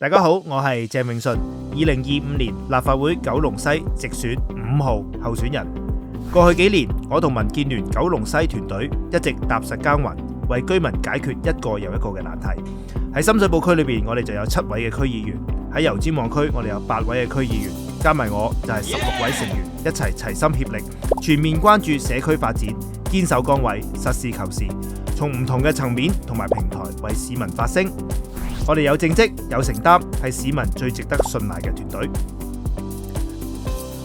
大家好，我係鄭永信，2025年立法會九龍西直選5號候選人。過去幾年，我同民建聯九龍西團隊一直踏實耕耘，為居民解決一個又一個嘅難題。喺深水埗區裏邊，我哋就有7位嘅區議員；喺油尖旺區，我哋有8位嘅區議員，加埋我就係16位成員，一齊齊心協力，全面關注社區發展，堅守崗位，實事求是，從唔同嘅層面同埋平台為市民發聲。我哋有政績、有承擔，係市民最值得信賴嘅團隊。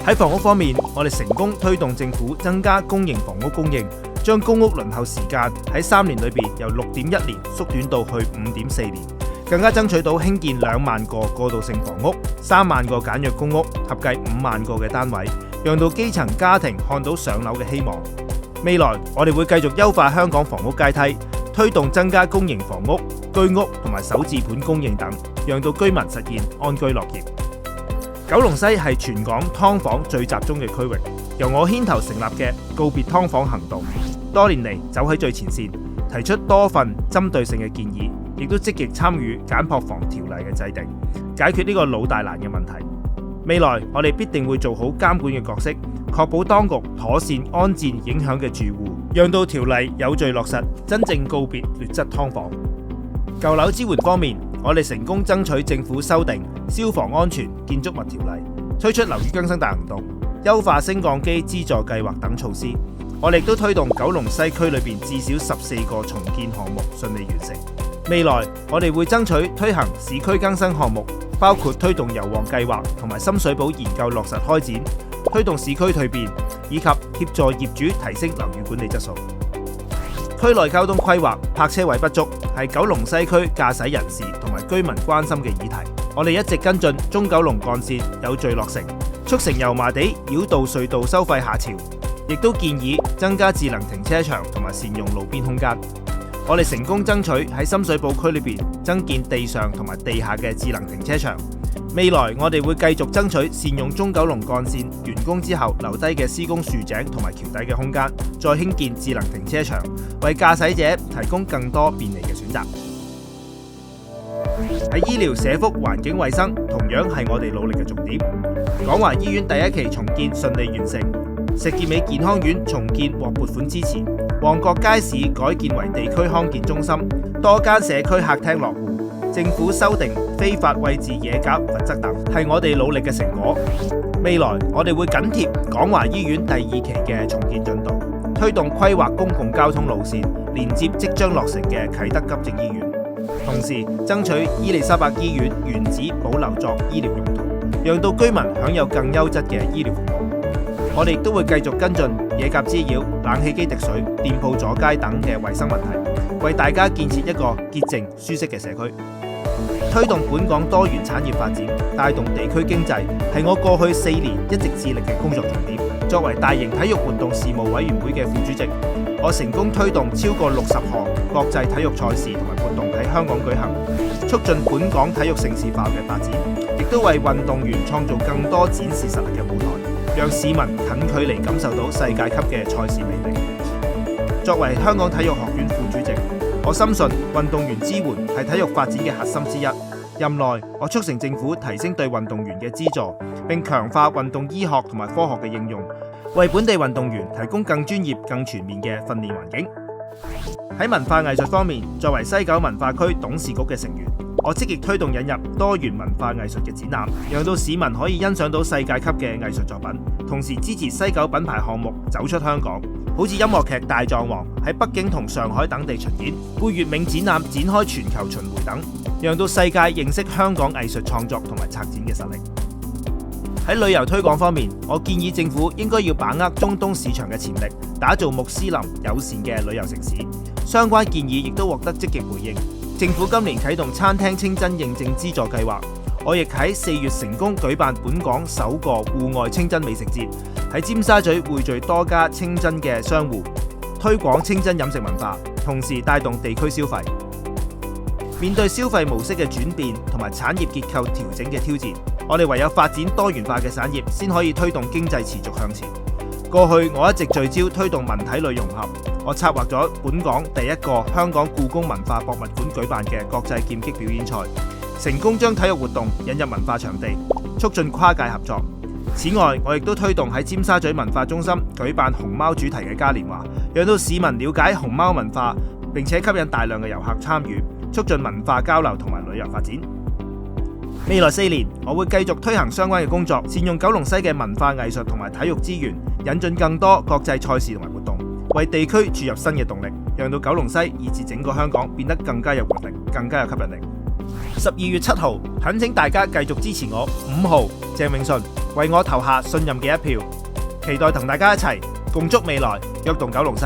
喺房屋方面，我哋成功推動政府增加公營房屋供應，將公屋輪候時間喺3年裏邊由6.1年縮短到去5.4年，更加爭取到興建2萬個過渡性房屋、3萬個簡約公屋，合計5萬個嘅單位，讓到基層家庭看到上樓嘅希望。未來我哋會繼續優化香港房屋階梯，推動增加公營房屋、居屋同埋首置盤供應等，讓到居民實現安居樂業。九龍西係全港劏房最集中嘅區域，由我牽頭成立嘅告別劏房行動，多年嚟走喺最前線，提出多份針對性嘅建議，亦都積極參與簡樸房條例嘅制定，解決呢個老大難嘅問題。未來我哋必定會做好監管嘅角色，確保當局妥善安置影響嘅住戶，讓到條例有序落實，真正告別劣質劏房。舊樓支援方面，我哋成功爭取政府修訂消防安全建築物條例，推出樓宇更新大行動，優化升降機資助計劃等措施。我哋亦都推動九龍西區裏邊至少14個重建項目順利完成。未來我哋會爭取推行市區更新項目，包括推動油旺計劃同埋深水埗研究落實開展，推動市區蛻變，以及協助業主提升樓宇管理質素。區內交通規劃泊車位不足係九龍西區駕駛人士同埋居民關心嘅議題。我哋一直跟進中九龍幹線有序落成，促成油麻地繞道隧道收費下調，亦都建議增加智能停車場同埋善用路邊空間。我哋成功爭取喺深水埗區裏邊增建地上同埋地下嘅智能停車場。未來我哋會繼續爭取善用中九龍幹線完工之後留低嘅施工豎井同埋橋底嘅空間，再興建智能停車場，為駕駛者提供更多便利嘅選擇。喺醫療、社福、環境衛生同樣係我哋努力嘅重點。廣華醫院第1期重建順利完成，石硤尾健康院重建獲撥款支持，旺角街市改建為地區康健中心，多間社區客廳落戶。政府修訂非法餵飼野鴿罰則等，係我哋努力嘅成果。未來我哋會緊貼廣華醫院第2期嘅重建進度，推動規劃公共交通路線，連接即將落成嘅啟德急症醫院，同時爭取伊利沙伯醫院原址保留作醫療用途，讓到居民享有更優質嘅醫療服務。我哋亦都會繼續跟進野鴿滋擾、冷氣機滴水、店鋪阻街等嘅衛生問題，為大家建設一個潔淨舒適嘅社區。推動本港多元產業發展，帶動地區經濟，係我過去4年一直致力嘅工作重點。作為大型體育活動事務委員會嘅副主席，我成功推動超過60項國際體育賽事同埋活動喺香港舉行，促進本港體育盛事化嘅發展，亦都為運動員創造更多展示實力嘅舞台，讓市民近距離感受到世界級嘅賽事魅力。作為香港體育學院副主席，我深信運動員支援係體育發展嘅核心之一。任內，我促成政府提升對運動員嘅資助，並強化運動醫學同埋科學嘅應用，為本地運動員提供更專業、更全面嘅訓練環境。喺文化藝術方面，作為西九文化區董事局嘅成員，我積極推動引入多元文化藝術嘅展覽，讓到市民可以欣賞到世界級嘅藝術作品，同時支持西九品牌項目走出香港。好似音樂劇《大狀王》喺北京同上海等地巡演，貝聿銘展覽展開全球巡迴等，讓到世界認識香港藝術創作同埋策展嘅實力。喺旅遊推廣方面，我建議政府應該要把握中東市場嘅潛力，打造穆斯林友善嘅旅遊城市。相關建議亦都獲得積極回應。政府今年啟動餐廳清真認證資助計劃，我亦喺4月成功舉辦本港首個戶外清真美食節，喺尖沙咀匯聚多家清真嘅商戶，推廣清真飲食文化，同時帶動地區消費。面對消費模式嘅轉變同埋產業結構調整嘅挑戰，我哋唯有發展多元化嘅產業，先可以推動經濟持續向前。過去我一直聚焦推動文體類融合，我策劃咗本港第1個香港故宮文化博物館舉辦嘅國際劍擊表演賽，成功將體育活動引入文化場地，促進跨界合作。此外，我亦都推動喺尖沙咀文化中心舉辦熊貓主題嘅嘉年華，讓到市民了解熊貓文化，並且吸引大量嘅遊客參與，促進文化交流同埋旅遊發展。未來4年，我會繼續推行相關嘅工作，善用九龍西嘅文化藝術同埋體育資源，引進更多國際賽事同埋活動，為地區注入新嘅動力，讓到九龍西以至整個香港變得更加有活力，更加有吸引力。12月7號，懇請大家繼續支持我5號鄭泳舜，為我投下信任嘅一票，期待同大家一齊共築未來，躍動九龍西。